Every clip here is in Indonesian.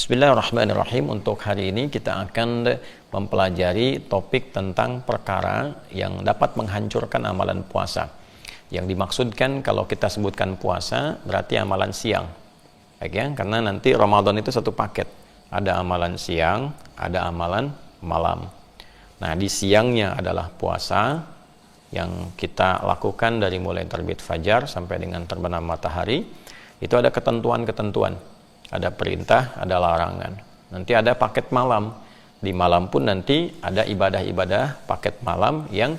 Bismillahirrahmanirrahim. Untuk hari ini kita akan mempelajari topik tentang perkara yang dapat menghancurkan amalan puasa. Yang dimaksudkan kalau kita sebutkan puasa berarti amalan siang. Baik ya, karena nanti Ramadan itu satu paket. Ada amalan siang, ada amalan malam. Nah, di siangnya adalah puasa yang kita lakukan dari mulai terbit fajar sampai dengan terbenam matahari. Itu ada ketentuan-ketentuan. Ada perintah, ada larangan. Nanti ada paket malam. Di malam pun nanti ada ibadah-ibadah paket malam yang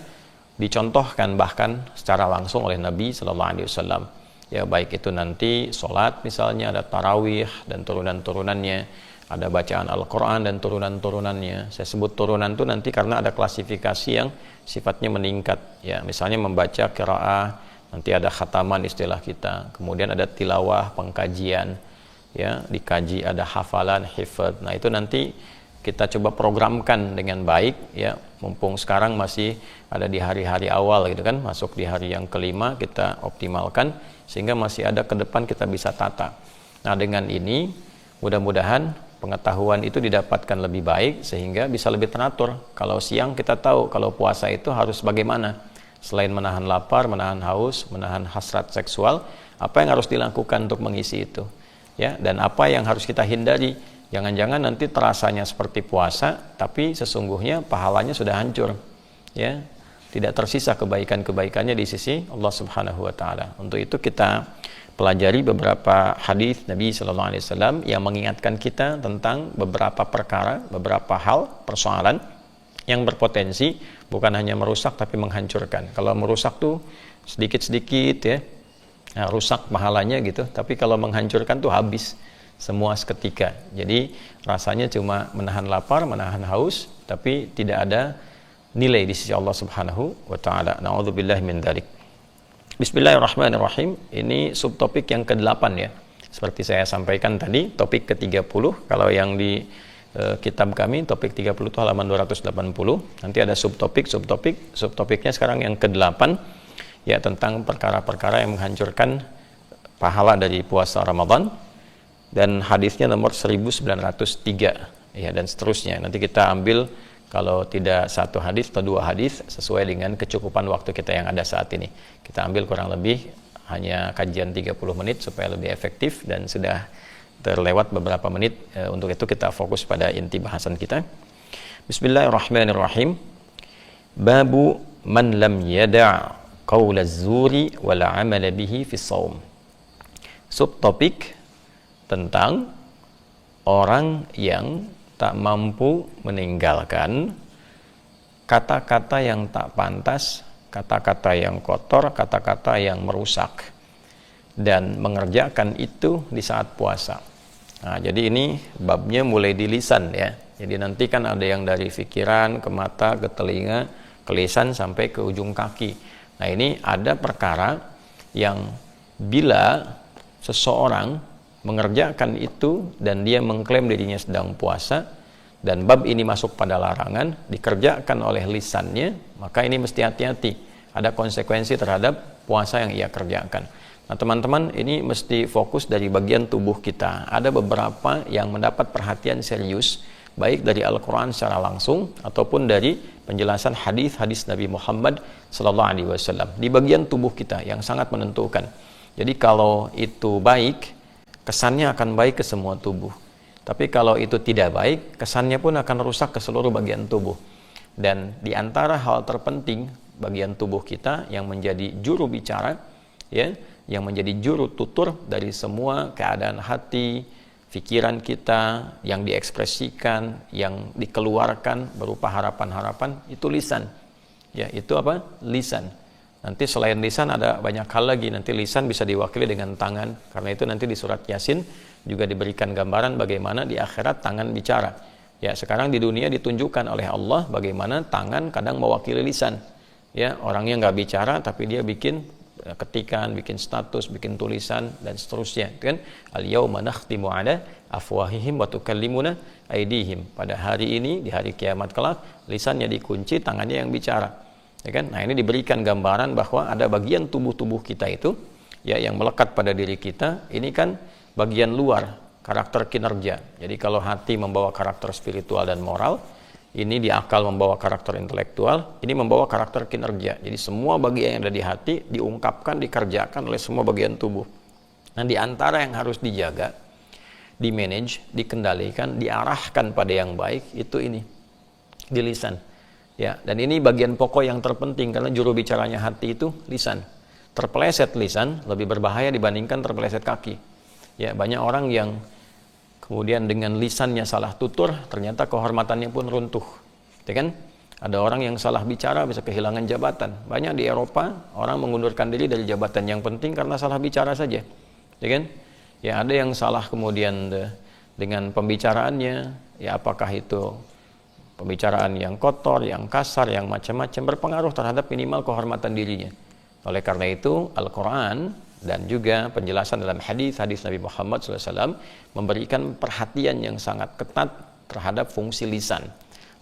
dicontohkan bahkan secara langsung oleh Nabi Sallallahu Alaihi Wasallam. Ya, baik itu nanti sholat misalnya, ada tarawih dan turunan-turunannya, ada bacaan Al-Quran dan turunan-turunannya. Saya sebut turunan itu nanti karena ada klasifikasi yang sifatnya meningkat. Ya, misalnya membaca qiraah, nanti ada khataman istilah kita. Kemudian ada tilawah, pengkajian. Ya, dikaji, ada hafalan, hifdz. Nah, itu nanti kita coba programkan dengan baik ya, mumpung sekarang masih ada di hari-hari awal gitu kan, masuk di hari yang kelima, kita optimalkan sehingga masih ada ke depan kita bisa tata. Nah, dengan ini mudah-mudahan pengetahuan itu didapatkan lebih baik sehingga bisa lebih teratur. Kalau siang kita tahu kalau puasa itu harus bagaimana, selain menahan lapar, menahan haus, menahan hasrat seksual, apa yang harus dilakukan untuk mengisi itu ya, dan apa yang harus kita hindari. Jangan-jangan nanti terasanya seperti puasa tapi sesungguhnya pahalanya sudah hancur ya, tidak tersisa kebaikan-kebaikannya di sisi Allah Subhanahu wa taala. Untuk itu kita pelajari beberapa hadis Nabi sallallahu alaihi wasallam yang mengingatkan kita tentang beberapa perkara, beberapa hal, persoalan yang berpotensi bukan hanya merusak tapi menghancurkan. Kalau merusak tuh sedikit-sedikit ya, nah, rusak pahalanya gitu, tapi kalau menghancurkan tuh habis semua seketika. Jadi rasanya cuma menahan lapar, menahan haus, tapi tidak ada nilai di sisi Allah Subhanahu wa taala. Na'udzubillahi min dzalik. Bismillahirrahmanirrahim. Ini subtopik yang ke-8 ya. Seperti saya sampaikan tadi, topik ke-30. Kalau yang di kitab kami topik 30 itu halaman 280. Nanti ada subtopiknya sekarang yang ke-8 ya, tentang perkara-perkara yang menghancurkan pahala dari puasa Ramadan, dan hadisnya nomor 1903 ya, dan seterusnya. Nanti kita ambil kalau tidak satu hadis atau dua hadis sesuai dengan kecukupan waktu kita yang ada saat ini. Kita ambil kurang lebih hanya kajian 30 menit supaya lebih efektif, dan sudah terlewat beberapa menit. Untuk itu kita fokus pada inti bahasan kita. Bismillahirrahmanirrahim. Babu man lam yada' qaula zuri wala amala bihi fi shaum. Subtopik tentang orang yang tak mampu meninggalkan kata-kata yang tak pantas, kata-kata yang kotor, kata-kata yang merusak, dan mengerjakan itu di saat puasa. Nah, jadi ini babnya mulai di lisan ya. Jadi nanti kan ada yang dari pikiran ke mata, ke telinga, ke lisan sampai ke ujung kaki. Nah, ini ada perkara yang bila seseorang mengerjakan itu dan dia mengklaim dirinya sedang puasa, dan bab ini masuk pada larangan, dikerjakan oleh lisannya, maka ini mesti hati-hati. Ada konsekuensi terhadap puasa yang ia kerjakan. Nah, teman-teman, ini mesti fokus dari bagian tubuh kita. Ada beberapa yang mendapat perhatian serius, baik dari Al-Quran secara langsung ataupun dari penjelasan hadis-hadis Nabi Muhammad Sallallahu Alaihi Wasallam di bagian tubuh kita yang sangat menentukan. Jadi kalau itu baik, kesannya akan baik ke semua tubuh. Tapi kalau itu tidak baik, kesannya pun akan rusak ke seluruh bagian tubuh. Dan di antara hal terpenting bagian tubuh kita yang menjadi juru bicara ya, yang menjadi juru tutur dari semua keadaan hati, pikiran kita yang diekspresikan, yang dikeluarkan berupa harapan-harapan, itu lisan. Ya, itu apa? Lisan. Nanti selain lisan ada banyak hal lagi. Nanti lisan bisa diwakili dengan tangan. Karena itu nanti di surat Yasin juga diberikan gambaran bagaimana di akhirat tangan bicara. Ya, sekarang di dunia ditunjukkan oleh Allah bagaimana tangan kadang mewakili lisan. Ya, orangnya nggak bicara tapi dia bikin ketikan, bikin status, bikin tulisan dan seterusnya. Kan? Al-yauma nakhtimu ala afwahihim wa tukallimuna aydihim. Pada hari ini, di hari kiamat kelak, lisannya dikunci, tangannya yang bicara. Ya kan? Nah, ini diberikan gambaran bahwa ada bagian tubuh-tubuh kita itu ya yang melekat pada diri kita. Ini kan bagian luar karakter kinerja. Jadi kalau hati membawa karakter spiritual dan moral, ini di akal membawa karakter intelektual, ini membawa karakter kinerja. Jadi semua bagian yang ada di hati diungkapkan, dikerjakan oleh semua bagian tubuh. Nah, di antara yang harus dijaga, di-manage, dikendalikan, diarahkan pada yang baik, itu ini, di lisan. Ya, dan ini bagian pokok yang terpenting, karena juru bicaranya hati itu lisan. Terpeleset lisan lebih berbahaya dibandingkan terpeleset kaki. Ya, banyak orang yang kemudian dengan lisannya salah tutur, ternyata kehormatannya pun runtuh. Ya kan? Ada orang yang salah bicara bisa kehilangan jabatan. Banyak di Eropa orang mengundurkan diri dari jabatan yang penting karena salah bicara saja. Ya kan? Ya, ada yang salah kemudian dengan pembicaraannya, ya apakah itu pembicaraan yang kotor, yang kasar, yang macam-macam, berpengaruh terhadap minimal kehormatan dirinya. Oleh karena itu, Al-Quran dan juga penjelasan dalam hadis-hadis Nabi Muhammad SAW memberikan perhatian yang sangat ketat terhadap fungsi lisan.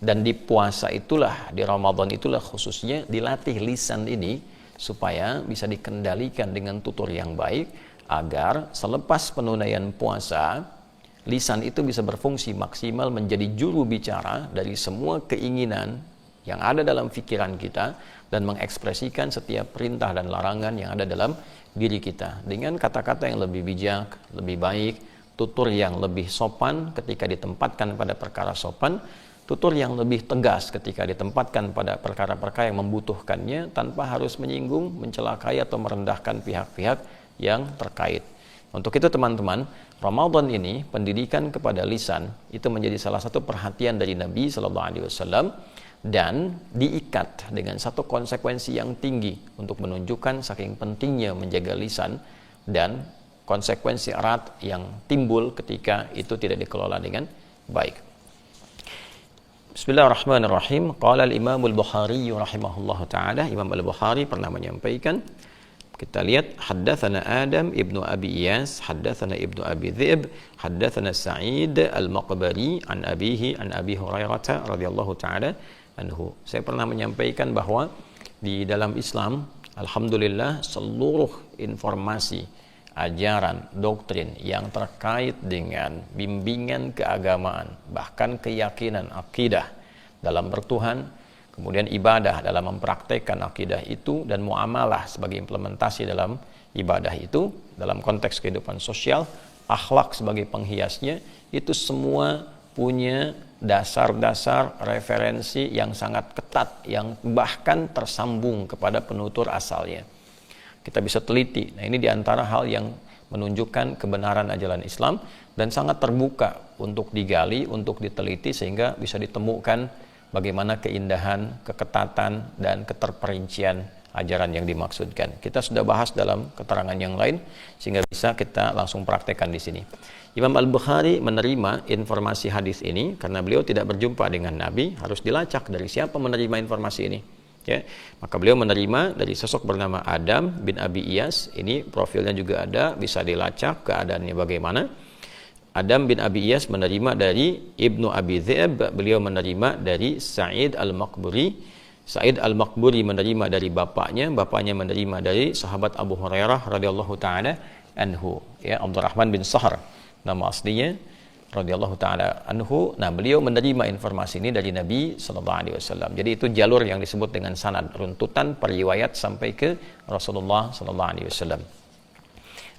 Dan di puasa itulah, di Ramadan itulah khususnya dilatih lisan ini supaya bisa dikendalikan dengan tutur yang baik, agar selepas penunaian puasa, lisan itu bisa berfungsi maksimal menjadi juru bicara dari semua keinginan yang ada dalam pikiran kita dan mengekspresikan setiap perintah dan larangan yang ada dalam diri kita dengan kata-kata yang lebih bijak, lebih baik, tutur yang lebih sopan ketika ditempatkan pada perkara sopan, tutur yang lebih tegas ketika ditempatkan pada perkara-perkara yang membutuhkannya tanpa harus menyinggung, mencelakai atau merendahkan pihak-pihak yang terkait. Untuk itu teman-teman, Ramadan ini pendidikan kepada lisan itu menjadi salah satu perhatian dari Nabi SAW dan diikat dengan satu konsekuensi yang tinggi untuk menunjukkan saking pentingnya menjaga lisan dan konsekuensi erat yang timbul ketika itu tidak dikelola dengan baik. Bismillahirrahmanirrahim. Qala al-Imam al-Bukhari rahimahullahu taala, Imam al-Bukhari pernah menyampaikan, kita lihat, haddatsana Adam ibnu Abi Iyas, haddatsana ibnu Abi Dhi'b, haddatsana Sa'id al-Maqbari an abihi an Abi Hurairah radhiyallahu taala anhu. Saya pernah menyampaikan bahwa di dalam Islam, alhamdulillah, seluruh informasi, ajaran, doktrin yang terkait dengan bimbingan keagamaan, bahkan keyakinan akidah dalam bertuhan, kemudian ibadah dalam mempraktekkan akidah itu, dan muamalah sebagai implementasi dalam ibadah itu, dalam konteks kehidupan sosial, akhlak sebagai penghiasnya, itu semua punya dasar-dasar referensi yang sangat ketat, yang bahkan tersambung kepada penutur asalnya. Kita bisa teliti. Nah, ini diantara hal yang menunjukkan kebenaran ajaran Islam dan sangat terbuka untuk digali, untuk diteliti, sehingga bisa ditemukan bagaimana keindahan, keketatan, dan keterperincian ajaran yang dimaksudkan. Kita sudah bahas dalam keterangan yang lain, sehingga bisa kita langsung praktekkan di sini. Imam Al-Bukhari menerima informasi hadis ini karena beliau tidak berjumpa dengan Nabi, harus dilacak dari siapa menerima informasi ini. Ya, maka beliau menerima dari sosok bernama Adam bin Abi Iyas. Ini profilnya juga ada, bisa dilacak keadaannya bagaimana. Adam bin Abi Iyas menerima dari Ibnu Abi Dhi'b, beliau menerima dari Sa'id al-Maqburi. Sa'id al-Maqburi menerima dari bapaknya menerima dari sahabat Abu Hurairah radhiyallahu taala anhu, ya, Abdurrahman bin Sahr nama aslinya radhiyallahu taala anhu. Nah, beliau menerima informasi ini dari Nabi sallallahu alaihi wasallam. Jadi itu jalur yang disebut dengan sanad, runtutan periwayat sampai ke Rasulullah sallallahu alaihi wasallam.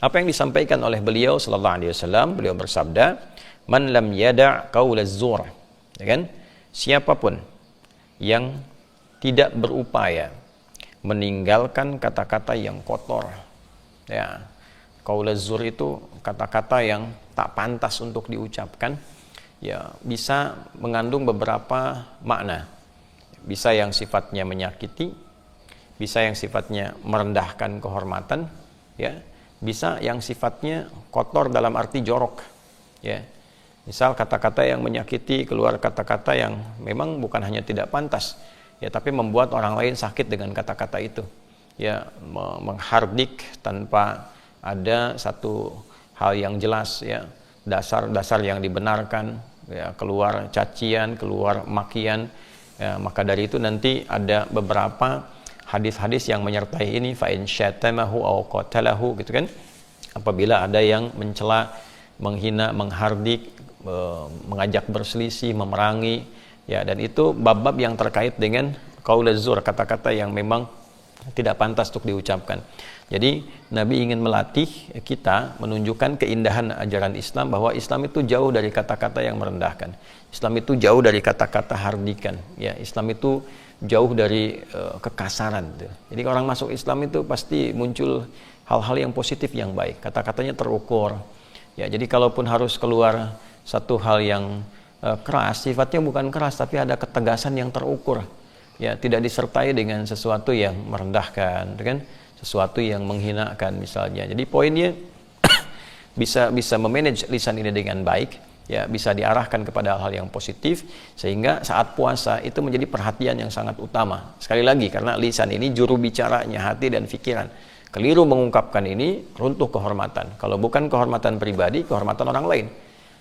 Apa yang disampaikan oleh beliau sallallahu alaihi wasallam? Beliau bersabda, "Man lam yada' qaul az-zur." Ya kan? Siapapun yang tidak berupaya meninggalkan kata-kata yang kotor. Ya. Qaul az-zur itu kata-kata yang tak pantas untuk diucapkan. Ya, bisa mengandung beberapa makna. Bisa yang sifatnya menyakiti, bisa yang sifatnya merendahkan kehormatan, ya. Bisa yang sifatnya kotor dalam arti jorok, ya. Misal kata-kata yang menyakiti, keluar kata-kata yang memang bukan hanya tidak pantas, ya, tapi membuat orang lain sakit dengan kata-kata itu, ya, menghardik tanpa ada satu hal yang jelas, ya, dasar-dasar yang dibenarkan, ya, keluar cacian, keluar makian, ya, maka dari itu nanti ada beberapa hadis-hadis yang menyertai ini, fa in syatamahu aw qatalahu, gitu kan. Apabila ada yang mencela menghina, menghardik, mengajak berselisih, memerangi, ya, dan itu bab-bab yang terkait dengan qaulaz zur, kata-kata yang memang tidak pantas untuk diucapkan. Jadi Nabi ingin melatih kita, menunjukkan keindahan ajaran Islam, bahwa Islam itu jauh dari kata-kata yang merendahkan. Islam itu jauh dari kata-kata hardikan. Ya, Islam itu jauh dari kekasaran. Jadi orang masuk Islam itu pasti muncul hal-hal yang positif, yang baik. Kata-katanya terukur. Ya, jadi kalaupun harus keluar satu hal yang keras, sifatnya bukan keras, tapi ada ketegasan yang terukur. Ya, tidak disertai dengan sesuatu yang merendahkan, kan? Sesuatu yang menghinakan misalnya. Jadi poinnya bisa memanage lisan ini dengan baik, ya, bisa diarahkan kepada hal-hal yang positif, sehingga saat puasa itu menjadi perhatian yang sangat utama. Sekali lagi, karena lisan ini juru bicaranya hati dan pikiran. Keliru mengungkapkan ini, runtuh kehormatan. Kalau bukan kehormatan pribadi, kehormatan orang lain.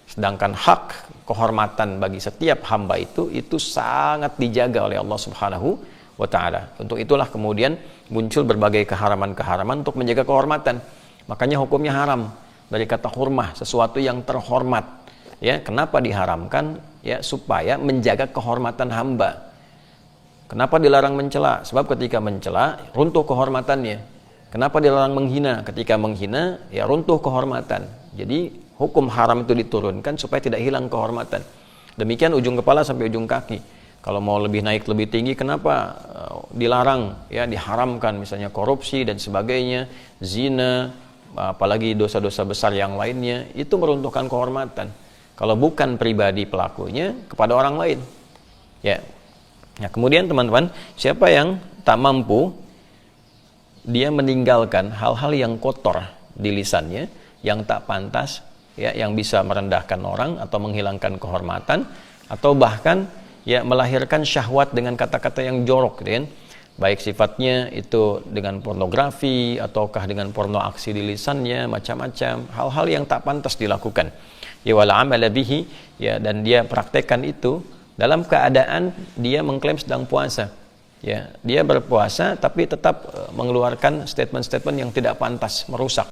Sedangkan hak kehormatan bagi setiap hamba itu sangat dijaga oleh Allah Subhanahu wa ta'ala. Untuk itulah kemudian muncul berbagai keharaman-keharaman untuk menjaga kehormatan. Makanya hukumnya haram, dari kata hurmah, sesuatu yang terhormat. Ya, kenapa diharamkan? Ya, supaya menjaga kehormatan hamba. Kenapa dilarang mencela? Sebab ketika mencela, runtuh kehormatannya. Kenapa dilarang menghina? Ketika menghina, ya runtuh kehormatan. Jadi hukum haram itu diturunkan supaya tidak hilang kehormatan. Demikian ujung kepala sampai ujung kaki. Kalau mau lebih naik lebih tinggi, kenapa dilarang, ya, diharamkan, misalnya korupsi dan sebagainya, zina, apalagi dosa-dosa besar yang lainnya, itu meruntuhkan kehormatan. Kalau bukan pribadi pelakunya, kepada orang lain. Ya. Nah, kemudian teman-teman, siapa yang tak mampu, dia meninggalkan hal-hal yang kotor di lisannya, yang tak pantas, ya, yang bisa merendahkan orang atau menghilangkan kehormatan, atau bahkan, ya, melahirkan syahwat dengan kata-kata yang jorok, gitu kan? Baik sifatnya itu dengan pornografi, ataukah dengan porno aksi di lisannya, macam-macam hal-hal yang tak pantas dilakukan. Ya, wala amala bihi, ya, dan dia praktekkan itu dalam keadaan dia mengklaim sedang puasa. Ya, dia berpuasa tapi tetap mengeluarkan statement-statement yang tidak pantas, merusak